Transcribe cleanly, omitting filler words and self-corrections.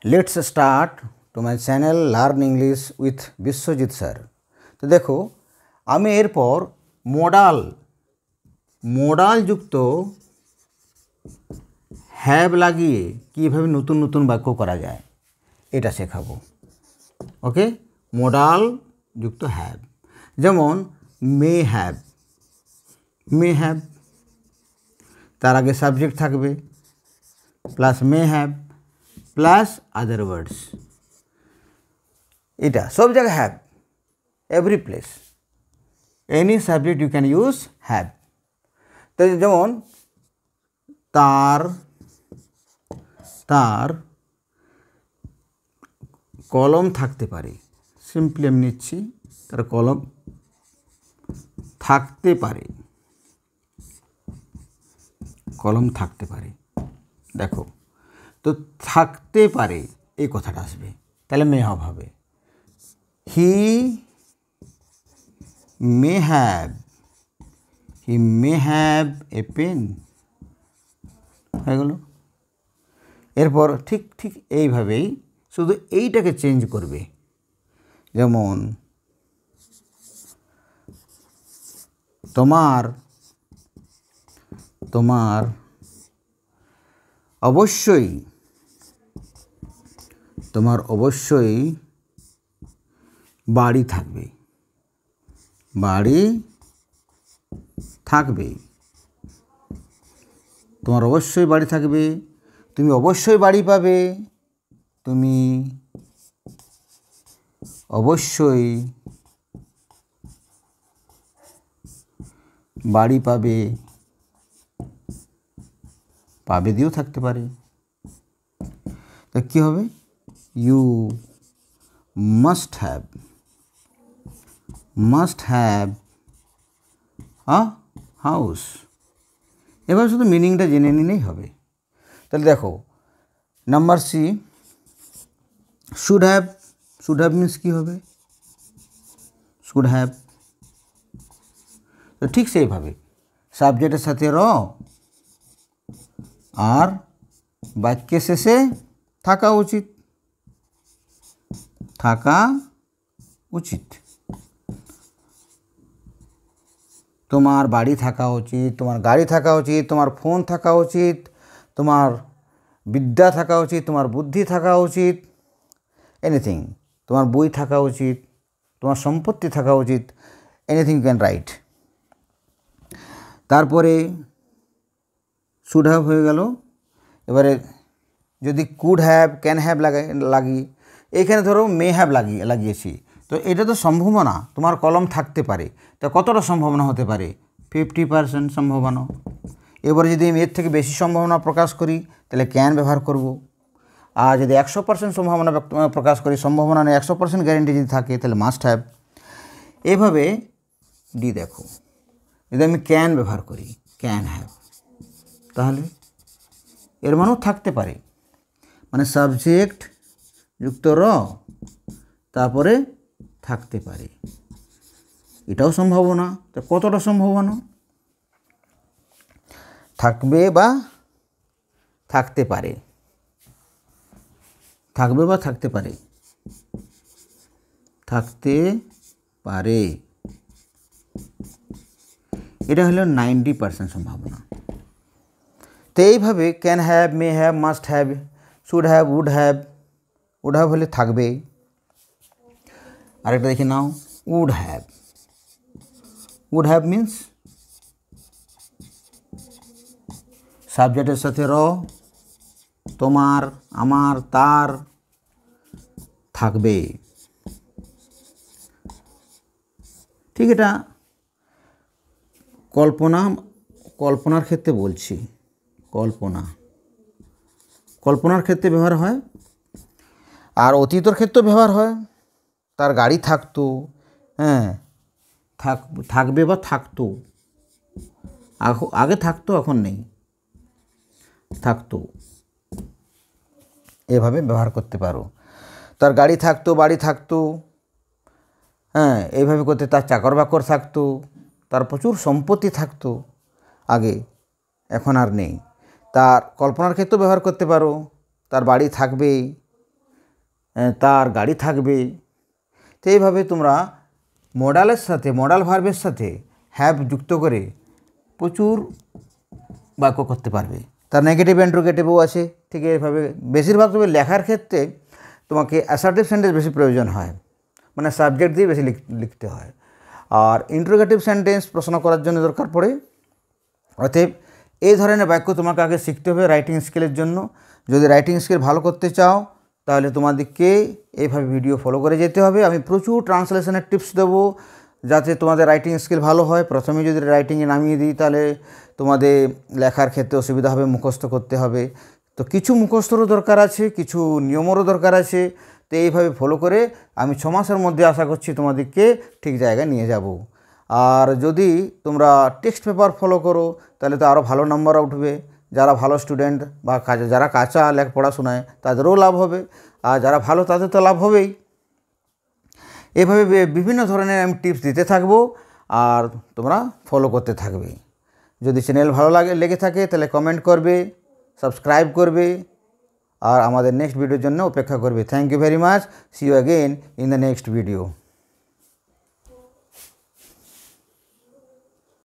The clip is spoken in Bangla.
Let's start to my channel learn English with Vishwajit sir. तो देखो आमी एरपर मडाल युक्त हैव लागिए किभाबे नतून नतून वाक्य करा जाए एटा शेखाबो। ओके, मडाल युक्त हैव जेमन मे हैव तार आगे सब्जेक्ट थाकबे plus may have plus other words, इटा सब जगह have, every place any subject you can use have. तो जेमन तार कलम थाकते पारे, सिम्पली आमि निচ্ছি तार कलम थाकते पारे, कलम थाकते पारे। देखो तो थाकते पारे এই কথাটা আসবে, তাহলে মে হ্যাভ হবে। হি মে হ্যাভ এ পেন হয়ে গেল। এরপর ঠিক এইভাবেই শুধু এইটাকে চেঞ্জ করবে। যেমন তোমার অবশ্যই বাড়ি থাকবে, তোমার অবশ্যই বাড়ি থাকবে, তুমি অবশ্যই বাড়ি পাবে, তুমি অবশ্যই বাড়ি পাবে, পাবে দিয়েও থাকতে পারে। তা কী হবে? You must have a house. এবার শুধু মিনিংটা জেনে নিলেই হবে। তাহলে দেখো number C, should have means কী হবে? Should have. তো ঠিক সেইভাবে সাবজেক্টের সাথে র আর বাক্যের শেষে থাকা উচিত। তোমার বাড়ি থাকা উচিত, তোমার গাড়ি থাকা উচিত, তোমার ফোন থাকা উচিত, তোমার বিদ্যা থাকা উচিত, তোমার বুদ্ধি থাকা উচিত, এনিথিং, তোমার বই থাকা উচিত, তোমার সম্পত্তি থাকা উচিত, এনিথিং ইউ ক্যান রাইট। তারপরে শুড হ্যাভ হয়ে গেল। এবারে যদি কুড হ্যাভ ক্যান হ্যাভ লাগি, এইখানে ধরো মে হ্যাভ লাগিয়েছি, তো এটা তো সম্ভাবনা, তোমার কলম থাকতে পারে। তো কতটা সম্ভাবনা হতে পারে? 50% সম্ভাবনা। এবারে যদি আমি এর থেকে বেশি সম্ভাবনা প্রকাশ করি তাহলে ক্যান ব্যবহার করব। আর যদি 100% সম্ভাবনা প্রকাশ করি, সম্ভাবনা নেই 100% গ্যারেন্টি যদি থাকে, তাহলে মাস্ট হ্যাভ। এভাবে ডি দেখো, যদি আমি ক্যান ব্যবহার করি ক্যান হ্যাভ, তাহলে এর মানেও থাকতে পারে, মানে সাবজেক্ট যুক্ত র তারপরে থাকতে পারে, এটাও সম্ভাবনা। তো কতটা সম্ভাবনা? থাকবে বা থাকতে পারে, থাকবে বা থাকতে পারে, এটা হলো 90% সম্ভাবনা। তো এইভাবে can have, may have, must have, should have, would have হলে থাকবে। আরেকটা দেখে নাও, উড হ্যাভ মিন্স সাবজেক্টের সাথে র, তোমার, আমার, তার থাকবে। ঠিক, এটা কল্পনার ক্ষেত্রে বলছি, কল্পনার ক্ষেত্রে ব্যবহার হয়, আর অতীতের ক্ষেত্রেও ব্যবহার হয়। তার গাড়ি থাকতো, হ্যাঁ থাকবে বা থাকতো, আগে থাকতো এখন নেই, থাকতো, এভাবে ব্যবহার করতে পারো। তার গাড়ি থাকতো, বাড়ি থাকতো, হ্যাঁ এইভাবে করতে। তার চাকর বাকর থাকতো, তার প্রচুর সম্পত্তি থাকতো আগে, এখন আর নেই। তার কল্পনার ক্ষেত্রেও ব্যবহার করতে পারো, তার বাড়ি থাকবে, তার গাড়ি থাকবে। তো এইভাবে তোমরা মডালের সাথে, মডাল ভার্বের সাথে হ্যাভ যুক্ত করে প্রচুর বাক্য করতে পারবে। তার নেগেটিভ ইন্টারোগেটিভও আছে। ঠিক এইভাবে বেশিরভাগ তবে লেখার ক্ষেত্রে তোমাকে অ্যাসার্টিভ সেন্টেন্স বেশি প্রয়োজন হয়, মানে সাবজেক্ট দিয়ে বেশি লিখতে হয়। আর ইন্টারোগেটিভ সেন্টেন্স প্রশ্ন করার জন্য দরকার পড়ে। অতএব এই ধরনের বাক্য তোমাকে আগে শিখতে হবে রাইটিং স্কিলের জন্য। যদি রাইটিং স্কিল ভালো করতে চাও তাহলে তোমাদেরকে এইভাবে ভিডিও ফলো করে যেতে হবে। আমি প্রচুর ট্রান্সলেশনের টিপস দেবো যাতে তোমাদের রাইটিং স্কিল ভালো হয়। প্রথমে যদি রাইটিংয়ে নামিয়ে দিই তাহলে তোমাদের লেখার ক্ষেত্রে অসুবিধা হবে, মুখস্থ করতে হবে। তো কিছু মুখস্থরও দরকার আছে, কিছু নিয়মেরও দরকার আছে। তো এইভাবে ফলো করে আমি 6 মাসের মধ্যে আশা করছি তোমাদেরকে ঠিক জায়গায় নিয়ে যাব। আর যদি তোমরা টেক্সট পেপার ফলো করো তাহলে তো আরও ভালো নাম্বার উঠবে। যারা ভালো স্টুডেন্ট বা যারা কাঁচা পড়াশোনায় তাদেরও লাভ হবে, আর যারা ভালো তাদের তো লাভ হবেই। এভাবে বিভিন্ন ধরনের আমি টিপস দিতে থাকবো আর তোমরা ফলো করতে থাকবে। যদি চ্যানেল ভালো লেগে থাকে তাহলে কমেন্ট করবে, সাবস্ক্রাইব করবে আর আমাদের নেক্সট ভিডিওর জন্য অপেক্ষা করবে। Thank you very much. See you again in the next video.